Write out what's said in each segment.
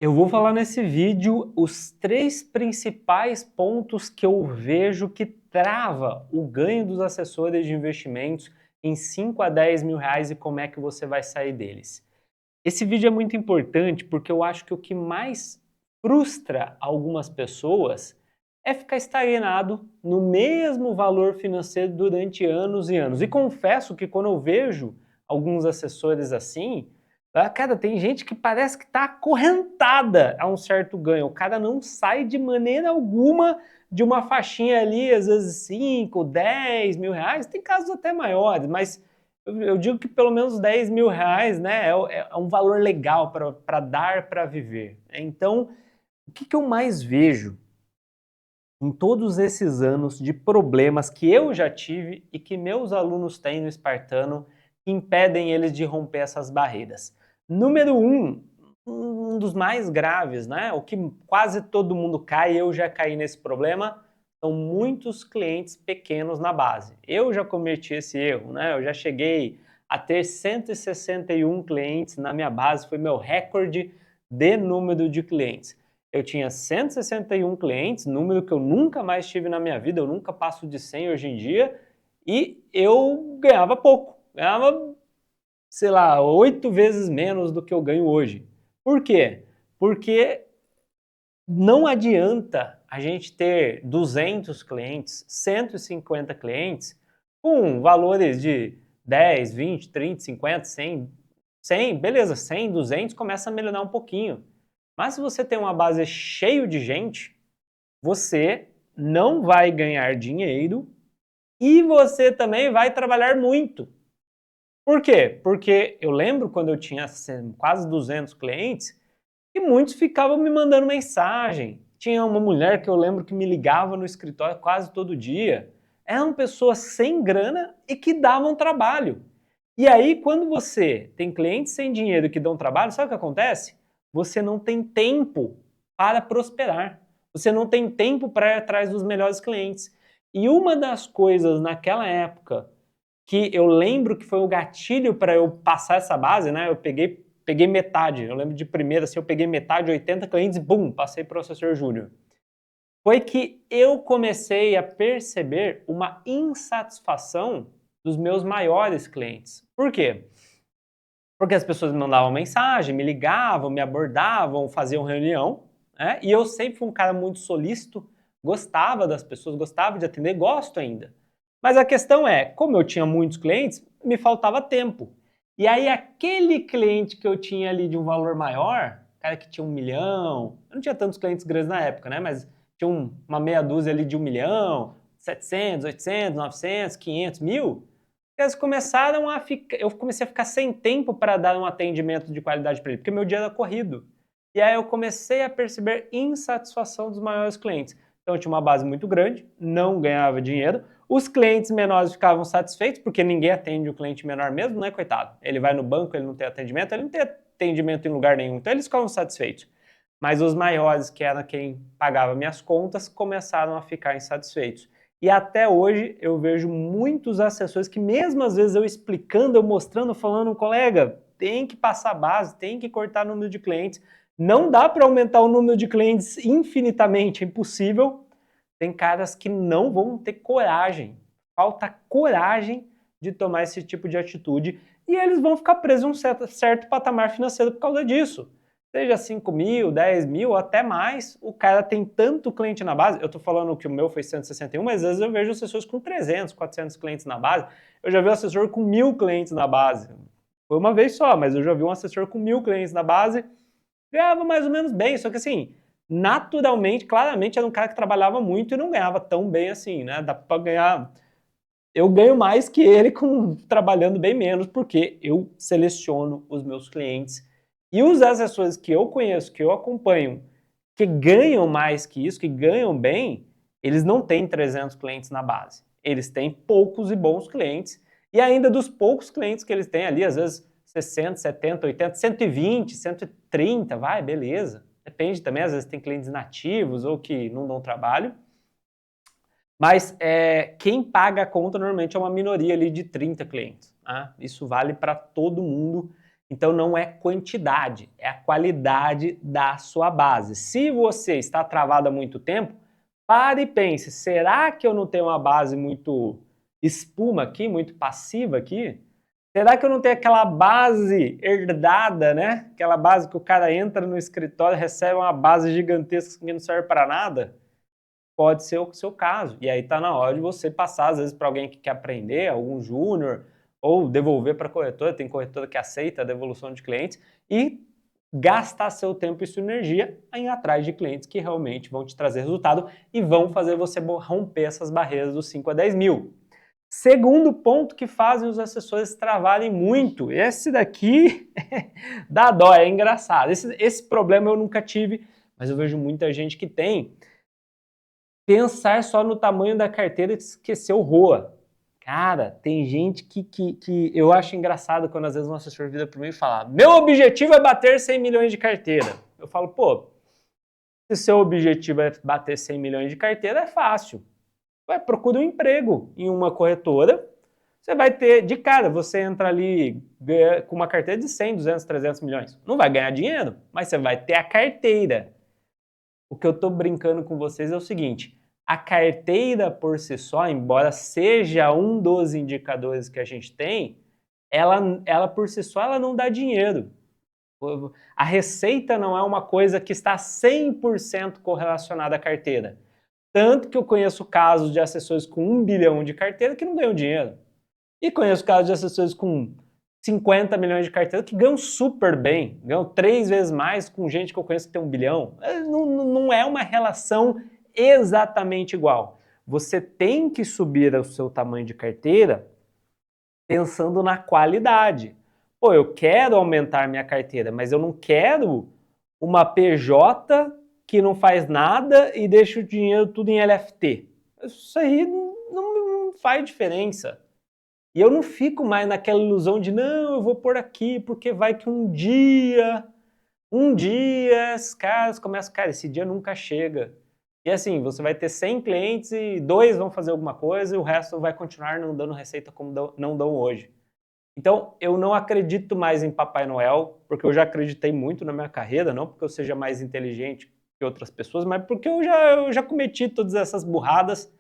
Eu vou falar nesse vídeo os 3 principais pontos que eu vejo que trava o ganho dos assessores de investimentos em 5 a 10 mil reais e como é que você vai sair deles. Esse vídeo é muito importante porque eu acho que o que mais frustra algumas pessoas é ficar estagnado no mesmo valor financeiro durante anos e anos. E confesso que quando eu vejo alguns assessores assim, cara, tem gente que parece que está acorrentada a um certo ganho. O cara não sai de maneira alguma de uma faixinha ali, às vezes 5, 10 mil reais. Tem casos até maiores, mas eu digo que pelo menos 10 mil reais, né, é um valor legal para dar para viver. Então, o que eu mais vejo em todos esses anos de problemas que eu já tive e que meus alunos têm no Espartano que impedem eles de romper essas barreiras? Número um dos mais graves, né, o que quase todo mundo cai, eu já caí nesse problema, são muitos clientes pequenos na base. Eu já cometi esse erro, né, eu já cheguei a ter 161 clientes na minha base, foi meu recorde de número de clientes. Eu tinha 161 clientes, número que eu nunca mais tive na minha vida, eu nunca passo de 100 hoje em dia, e eu ganhava pouco, ganhava, sei lá, 8 vezes menos do que eu ganho hoje. Por quê? Porque não adianta a gente ter 200 clientes, 150 clientes, com valores de 10, 20, 30, 50, 100, beleza, 100, 200 começa a melhorar um pouquinho. Mas se você tem uma base cheia de gente, você não vai ganhar dinheiro e você também vai trabalhar muito. Por quê? Porque eu lembro quando eu tinha quase 200 clientes e muitos ficavam me mandando mensagem. Tinha uma mulher que eu lembro que me ligava no escritório quase todo dia. Eram pessoas sem grana e que davam trabalho. E aí, quando você tem clientes sem dinheiro que dão trabalho, sabe o que acontece? Você não tem tempo para prosperar. Você não tem tempo para ir atrás dos melhores clientes. E uma das coisas naquela época que eu lembro que foi o gatilho para eu passar essa base, né? Eu peguei metade. Eu lembro de primeira, assim, eu peguei metade, 80 clientes, bum, passei para o assessor júnior. Foi que eu comecei a perceber uma insatisfação dos meus maiores clientes. Por quê? Porque as pessoas me mandavam mensagem, me ligavam, me abordavam, faziam reunião, né? E eu sempre fui um cara muito solícito, gostava das pessoas, gostava de atender, gosto ainda. Mas a questão é, como eu tinha muitos clientes, me faltava tempo. E aí aquele cliente que eu tinha ali de um valor maior, cara que tinha 1 milhão, eu não tinha tantos clientes grandes na época, né? Mas tinha uma meia dúzia ali de 1 milhão, 700, 800, 900, 500, 1000, eles começaram a ficar, eu comecei a ficar sem tempo para dar um atendimento de qualidade para ele, porque meu dia era corrido. E aí eu comecei a perceber insatisfação dos maiores clientes. Então eu tinha uma base muito grande, não ganhava dinheiro, os clientes menores ficavam satisfeitos, porque ninguém atende o cliente menor mesmo, né, coitado? Ele vai no banco, ele não tem atendimento, ele não tem atendimento em lugar nenhum, então eles ficavam satisfeitos. Mas os maiores, que era quem pagava minhas contas, começaram a ficar insatisfeitos. E até hoje eu vejo muitos assessores que, mesmo às vezes eu explicando, eu mostrando, falando, colega, tem que passar a base, tem que cortar o número de clientes. Não dá para aumentar o número de clientes infinitamente, é impossível. Tem caras que não vão ter coragem, falta coragem de tomar esse tipo de atitude e eles vão ficar presos a um certo patamar financeiro por causa disso. Seja 5 mil, 10 mil ou até mais, o cara tem tanto cliente na base, eu tô falando que o meu foi 161, mas às vezes eu vejo assessores com 300, 400 clientes na base, eu já vi um assessor com 1000 clientes na base, foi uma vez só, mas eu já vi um assessor com 1000 clientes na base, ganhava mais ou menos bem, só que assim, naturalmente, claramente era um cara que trabalhava muito e não ganhava tão bem assim, né, dá pra ganhar, eu ganho mais que ele trabalhando bem menos, porque eu seleciono os meus clientes. E os assessores que eu conheço, que eu acompanho, que ganham mais que isso, que ganham bem, eles não têm 300 clientes na base. Eles têm poucos e bons clientes. E ainda dos poucos clientes que eles têm ali, às vezes 60, 70, 80, 120, 130, vai, beleza. Depende também, às vezes tem clientes inativos ou que não dão trabalho. Mas quem paga a conta normalmente é uma minoria ali de 30 clientes. Tá? Isso vale para todo mundo. Então não é quantidade, é a qualidade da sua base. Se você está travado há muito tempo, pare e pense, será que eu não tenho uma base muito espuma aqui, muito passiva aqui? Será que eu não tenho aquela base herdada, né? Aquela base que o cara entra no escritório e recebe uma base gigantesca que não serve para nada? Pode ser o seu caso. E aí está na hora de você passar, às vezes, para alguém que quer aprender, algum júnior, ou devolver para a corretora, tem corretora que aceita a devolução de clientes, e gastar seu tempo e sua energia em ir atrás de clientes que realmente vão te trazer resultado e vão fazer você romper essas barreiras dos 5 a 10 mil. Segundo ponto que fazem os assessores travarem muito, esse daqui dá dó, é engraçado. Esse problema eu nunca tive, mas eu vejo muita gente que tem. Pensar só no tamanho da carteira e esquecer o ROA. Cara, tem gente que eu acho engraçado quando às vezes um assessor vira para mim e fala: meu objetivo é bater 100 milhões de carteira. Eu falo, pô, se seu objetivo é bater 100 milhões de carteira, é fácil. Procura um emprego em uma corretora, você vai ter, de cara, você entra ali com uma carteira de 100, 200, 300 milhões. Não vai ganhar dinheiro, mas você vai ter a carteira. O que eu estou brincando com vocês é o seguinte, a carteira por si só, embora seja um dos indicadores que a gente tem, ela por si só ela não dá dinheiro. A receita não é uma coisa que está 100% correlacionada à carteira. Tanto que eu conheço casos de assessores com 1 bilhão de carteira que não ganham dinheiro. E conheço casos de assessores com 50 milhões de carteira que ganham super bem, ganham 3 vezes mais com gente que eu conheço que tem 1 bilhão. Não é uma relação exatamente igual. Você tem que subir o seu tamanho de carteira pensando na qualidade. Pô, eu quero aumentar minha carteira, mas eu não quero uma PJ que não faz nada e deixa o dinheiro tudo em LFT. Isso aí não faz diferença. E eu não fico mais naquela ilusão de, não, eu vou pôr aqui, porque vai que um dia, esses caras começam, cara, esse dia nunca chega. E assim, você vai ter 100 clientes e 2 vão fazer alguma coisa e o resto vai continuar não dando receita como não dão hoje. Então, eu não acredito mais em Papai Noel, porque eu já acreditei muito na minha carreira, não porque eu seja mais inteligente que outras pessoas, mas porque eu já cometi todas essas burradas.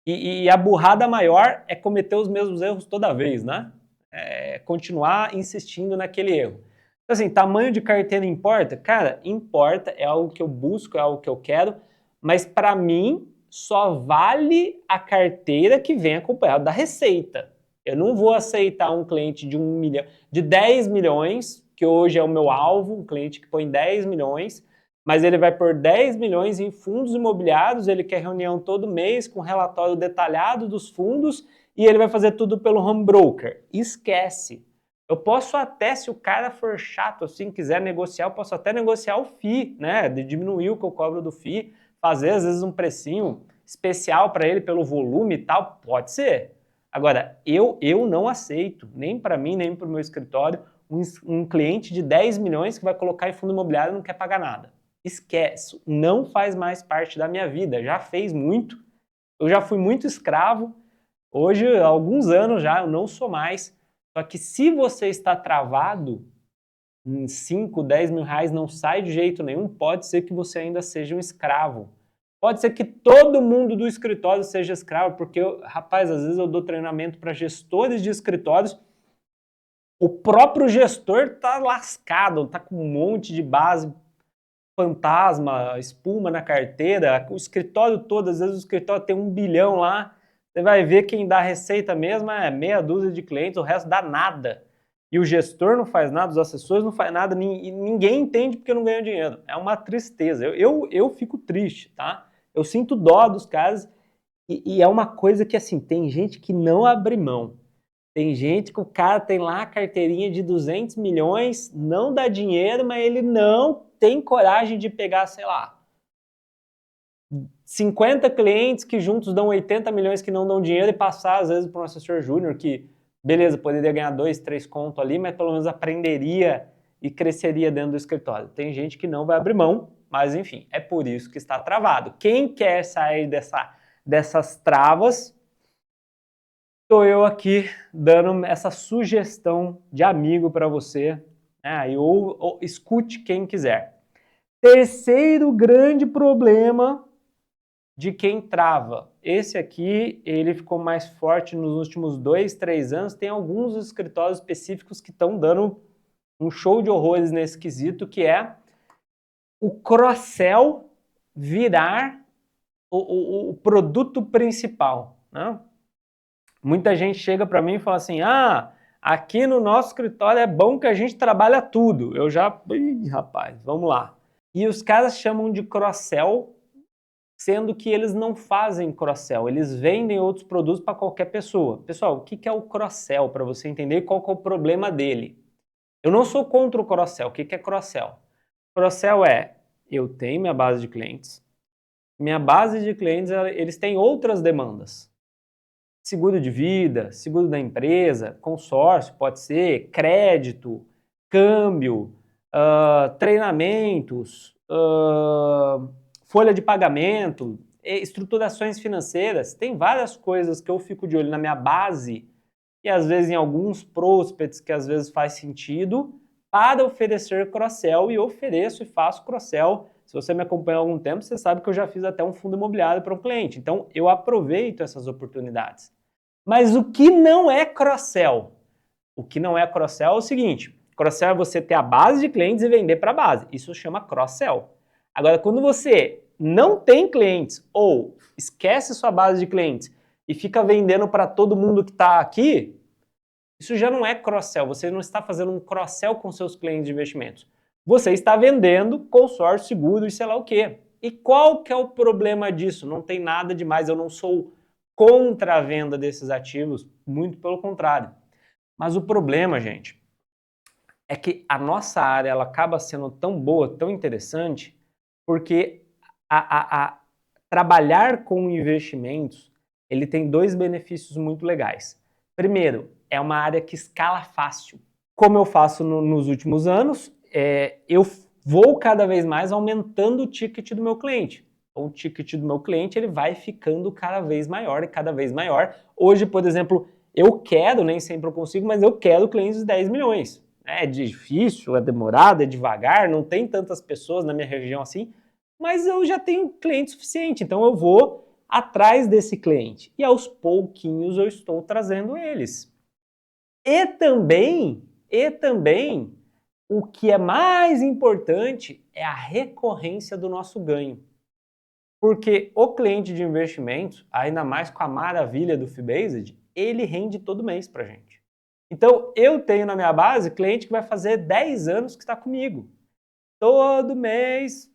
E a burrada maior é cometer os mesmos erros toda vez, né? É continuar insistindo naquele erro. Então, assim, tamanho de carteira importa? Cara, importa, é algo que eu busco, é algo que eu quero, mas para mim só vale a carteira que vem acompanhada da receita. Eu não vou aceitar um cliente de 1 milhão, de 10 milhões, que hoje é o meu alvo, um cliente que põe 10 milhões, mas ele vai pôr 10 milhões em fundos imobiliários, ele quer reunião todo mês com relatório detalhado dos fundos e ele vai fazer tudo pelo home broker. Esquece. Eu posso até, se o cara for chato assim, quiser negociar, eu posso até negociar o FII, né? De diminuir o que eu cobro do FII, fazer às vezes um precinho especial para ele pelo volume e tal, pode ser. Agora, eu não aceito, nem para mim, nem para o meu escritório, um cliente de 10 milhões que vai colocar em fundo imobiliário e não quer pagar nada. Esquece, não faz mais parte da minha vida, já fez muito, eu já fui muito escravo, hoje há alguns anos já eu não sou mais, só que se você está travado em 5, 10 mil reais, não sai de jeito nenhum, pode ser que você ainda seja um escravo. Pode ser que todo mundo do escritório seja escravo, porque, rapaz, às vezes eu dou treinamento para gestores de escritórios, o próprio gestor tá lascado, tá com um monte de base fantasma, espuma na carteira, o escritório todo, às vezes o escritório tem 1 bilhão lá, você vai ver quem dá receita mesmo é meia dúzia de clientes, o resto dá nada. E o gestor não faz nada, os assessores não fazem nada, e ninguém entende porque não ganha dinheiro. É uma tristeza. Eu fico triste, tá? Eu sinto dó dos caras e é uma coisa que, assim, tem gente que não abre mão. Tem gente que o cara tem lá a carteirinha de 200 milhões, não dá dinheiro, mas ele não tem coragem de pegar, sei lá, 50 clientes que juntos dão 80 milhões que não dão dinheiro e passar, às vezes, para um assessor júnior que, beleza, poderia ganhar 2, 3 contos ali, mas pelo menos aprenderia e cresceria dentro do escritório. Tem gente que não vai abrir mão, mas enfim, é por isso que está travado. Quem quer sair dessas travas, estou eu aqui dando essa sugestão de amigo para você, né? Ou escute quem quiser. Terceiro grande problema de quem trava. Esse aqui, ele ficou mais forte nos últimos 2, 3 anos. Tem alguns escritórios específicos que estão dando um show de horrores nesse quesito, que é o cross-sell virar o produto principal, né? Muita gente chega para mim e fala assim, aqui no nosso escritório é bom que a gente trabalha tudo. Eu já, rapaz, vamos lá. E os caras chamam de cross-sell, sendo que eles não fazem cross-sell, eles vendem outros produtos para qualquer pessoa. Pessoal, o que é o cross-sell, para você entender qual que é o problema dele? Eu não sou contra o cross-sell. O que é cross-sell? Cross-sell é, eu tenho minha base de clientes, minha base de clientes, eles têm outras demandas. Seguro de vida, seguro da empresa, consórcio, pode ser, crédito, câmbio, treinamentos, folha de pagamento, estruturações financeiras. Tem várias coisas que eu fico de olho na minha base e às vezes em alguns prospects que às vezes faz sentido para oferecer cross-sell, e eu ofereço e faço cross-sell. Se você me acompanha há algum tempo, você sabe que eu já fiz até um fundo imobiliário para um cliente. Então, eu aproveito essas oportunidades. Mas o que não é cross-sell? O que não é cross-sell é o seguinte, cross-sell é você ter a base de clientes e vender para a base. Isso chama cross-sell. Agora, quando você não tem clientes ou esquece sua base de clientes e fica vendendo para todo mundo que está aqui, isso já não é cross-sell. Você não está fazendo um cross-sell com seus clientes de investimentos. Você está vendendo consórcio, seguro e sei lá o quê. E qual que é o problema disso? Não tem nada demais, eu não sou contra a venda desses ativos, muito pelo contrário. Mas o problema, gente, é que a nossa área ela acaba sendo tão boa, tão interessante, porque trabalhar com investimentos, ele tem dois benefícios muito legais. Primeiro, é uma área que escala fácil. Como eu faço nos últimos anos, eu vou cada vez mais aumentando o ticket do meu cliente. O ticket do meu cliente ele vai ficando cada vez maior e cada vez maior. Hoje, por exemplo, eu quero, nem sempre eu consigo, mas eu quero clientes de 10 milhões. É difícil, é demorado, é devagar, não tem tantas pessoas na minha região assim, mas eu já tenho cliente suficiente, então eu vou atrás desse cliente. E aos pouquinhos eu estou trazendo eles. E também, o que é mais importante é a recorrência do nosso ganho. Porque o cliente de investimentos, ainda mais com a maravilha do Fee-Based, ele rende todo mês pra gente. Então, eu tenho na minha base cliente que vai fazer 10 anos que está comigo. Todo mês,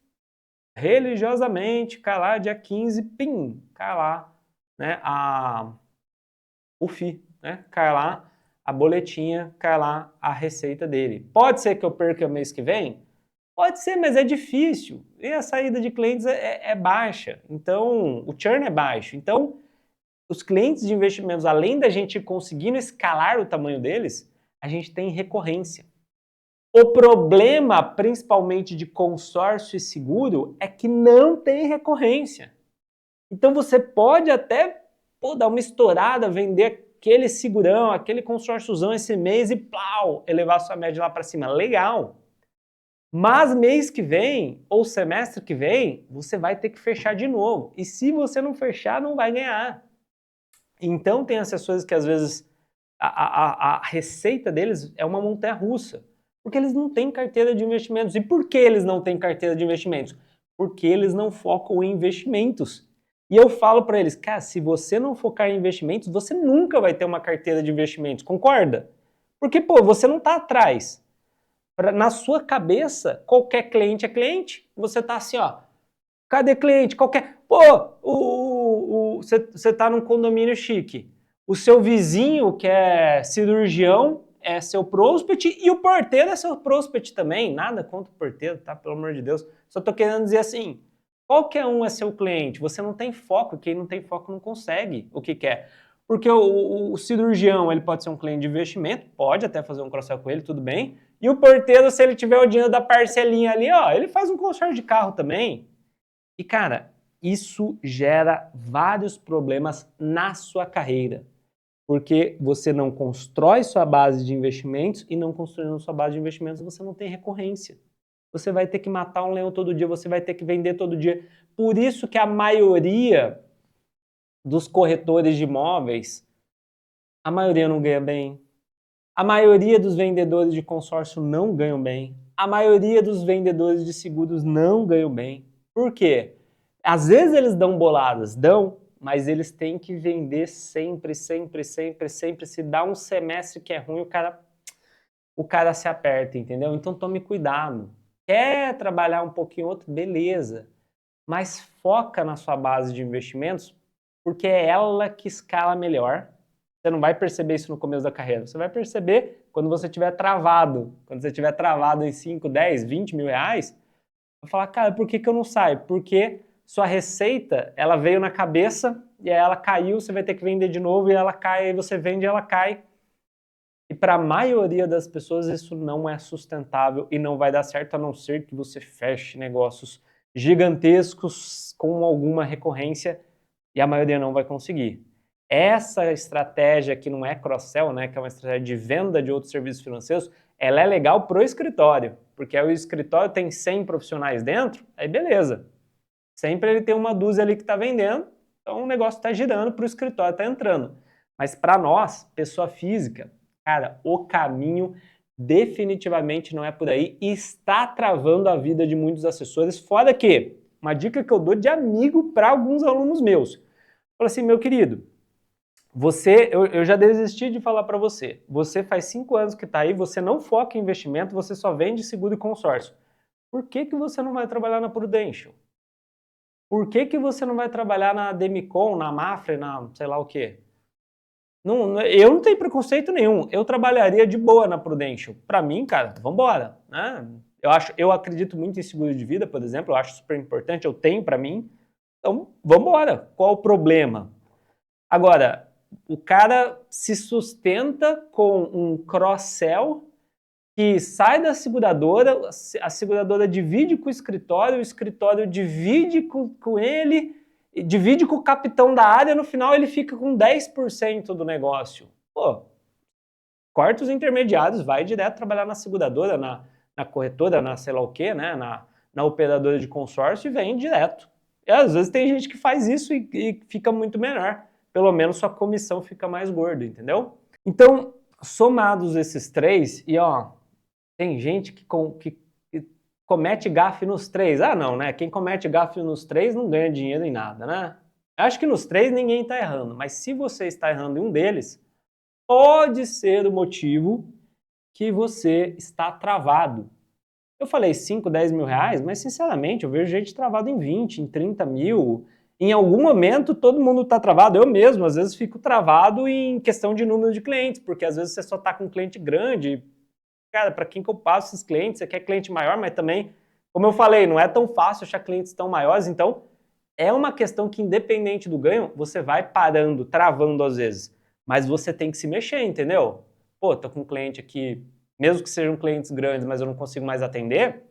religiosamente, cai lá, dia 15, pim, cai lá, né, o FII, né, cai lá a boletinha, cai lá a receita dele. Pode ser que eu perca o mês que vem? Pode ser, mas é difícil. E a saída de clientes é baixa. Então, o churn é baixo. Então, os clientes de investimentos, além da gente conseguindo escalar o tamanho deles, a gente tem recorrência. O problema, principalmente de consórcio e seguro, é que não tem recorrência. Então, você pode até dar uma estourada, vender aquele segurão, aquele consórciozão esse mês e plau, elevar sua média lá para cima. Legal. Mas mês que vem, ou semestre que vem, você vai ter que fechar de novo. E se você não fechar, não vai ganhar. Então tem assessores que às vezes a receita deles é uma montanha-russa. Porque eles não têm carteira de investimentos. E por que eles não têm carteira de investimentos? Porque eles não focam em investimentos. E eu falo para eles, cara, se você não focar em investimentos, você nunca vai ter uma carteira de investimentos, concorda? Porque, pô, você não está atrás. Na sua cabeça, qualquer cliente é cliente. Você tá assim, ó, cadê cliente? Qualquer... Pô, você tá num condomínio chique. O seu vizinho, que é cirurgião, é seu prospect e o porteiro é seu prospect também. Nada contra o porteiro, tá? Pelo amor de Deus. Só tô querendo dizer assim, qualquer um é seu cliente. Você não tem foco. Quem não tem foco não consegue o que quer. Porque o cirurgião, ele pode ser um cliente de investimento, pode até fazer um cross-sell com ele, tudo bem. E o porteiro, se ele tiver o dinheiro da parcelinha ali, ó, ele faz um consórcio de carro também. E, cara, isso gera vários problemas na sua carreira. Porque você não constrói sua base de investimentos e não construindo sua base de investimentos você não tem recorrência. Você vai ter que matar um leão todo dia, você vai ter que vender todo dia. Por isso que a maioria dos corretores de imóveis, a maioria não ganha bem. A maioria dos vendedores de consórcio não ganham bem. A maioria dos vendedores de seguros não ganham bem. Por quê? Às vezes eles dão boladas, mas eles têm que vender sempre, sempre, sempre, sempre. Se dá um semestre que é ruim, o cara se aperta, entendeu? Então tome cuidado. Quer trabalhar um pouquinho outro? Beleza. Mas foca na sua base de investimentos, porque é ela que escala melhor. Você não vai perceber isso no começo da carreira. Você vai perceber quando você estiver travado. Quando você estiver travado em 5, 10, 20 mil reais, vai falar, cara, por que eu não saio? Porque sua receita, ela veio na cabeça e aí ela caiu, você vai ter que vender de novo e ela cai, aí você vende e ela cai. E para a maioria das pessoas isso não é sustentável e não vai dar certo, a não ser que você feche negócios gigantescos com alguma recorrência e a maioria não vai conseguir. Essa estratégia que não é cross-sell, né, que é uma estratégia de venda de outros serviços financeiros, ela é legal para o escritório, porque aí o escritório tem 100 profissionais dentro, aí beleza. Sempre ele tem uma dúzia ali que está vendendo, então o negócio está girando para o escritório, está entrando. Mas para nós, pessoa física, cara, o caminho definitivamente não é por aí e está travando a vida de muitos assessores, fora que, uma dica que eu dou de amigo para alguns alunos meus, fala assim, meu querido, eu já desisti de falar para você, você faz 5 anos que está aí, você não foca em investimento, você só vende seguro e consórcio. Por que você não vai trabalhar na Prudential? Por que você não vai trabalhar na Demicon, na Mafre, na sei lá o quê? Eu não tenho preconceito nenhum, eu trabalharia de boa na Prudential. Para mim, cara, vambora, né? Eu acredito muito em seguro de vida, por exemplo, eu acho super importante, eu tenho para mim, então vambora. Qual o problema? Agora, o cara se sustenta com um cross-sell que sai da seguradora, a seguradora divide com o escritório divide com ele, divide com o capitão da área, no final ele fica com 10% do negócio. Pô, corta os intermediários, vai direto trabalhar na seguradora, na corretora, na sei lá o quê, né, na operadora de consórcio e vem direto. E às vezes tem gente que faz isso e fica muito melhor. Pelo menos sua comissão fica mais gorda, entendeu? Então, somados esses três, e ó, tem gente que comete gafe nos três. Ah, não, né? Quem comete gafe nos três não ganha dinheiro em nada, né? Acho que nos três ninguém está errando, mas se você está errando em um deles, pode ser o motivo que você está travado. Eu falei 5, 10 mil reais, mas sinceramente eu vejo gente travado em 20, em 30 mil. Em algum momento todo mundo está travado, eu mesmo às vezes fico travado em questão de número de clientes, porque às vezes você só está com um cliente grande. Cara, para quem que eu passo esses clientes? Você quer cliente maior, mas também, como eu falei, não é tão fácil achar clientes tão maiores, então é uma questão que independente do ganho, você vai parando, travando às vezes, mas você tem que se mexer, entendeu? Pô, tô com um cliente aqui, mesmo que sejam clientes grandes, mas eu não consigo mais atender,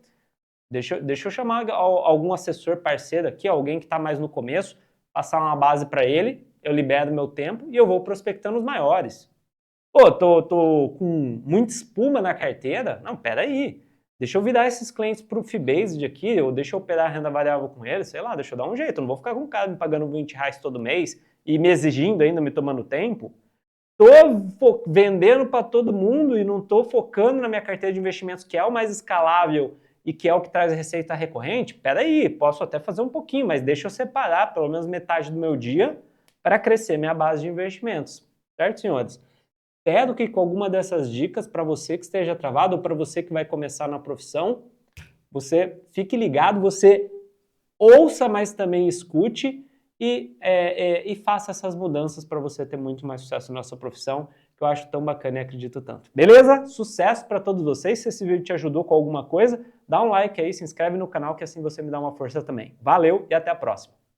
deixa eu chamar algum assessor parceiro aqui, alguém que está mais no começo, passar uma base para ele, eu libero meu tempo e eu vou prospectando os maiores. Pô, tô com muita espuma na carteira? Não, peraí. Deixa eu virar esses clientes pro Fee-Based aqui, ou deixa eu operar a renda variável com eles, sei lá, deixa eu dar um jeito. Eu não vou ficar com o cara me pagando 20 reais todo mês e me exigindo ainda, me tomando tempo. Tô vendendo para todo mundo e não tô focando na minha carteira de investimentos, que é o mais escalável e que é o que traz receita recorrente. Peraí, posso até fazer um pouquinho, mas deixa eu separar pelo menos metade do meu dia para crescer minha base de investimentos. Certo, senhores? Espero que com alguma dessas dicas, para você que esteja travado ou para você que vai começar na profissão, você fique ligado, você ouça, mas também escute e faça essas mudanças para você ter muito mais sucesso na sua profissão, que eu acho tão bacana e acredito tanto. Beleza? Sucesso para todos vocês. Se esse vídeo te ajudou com alguma coisa, dá um like aí, se inscreve no canal que assim você me dá uma força também. Valeu e até a próxima!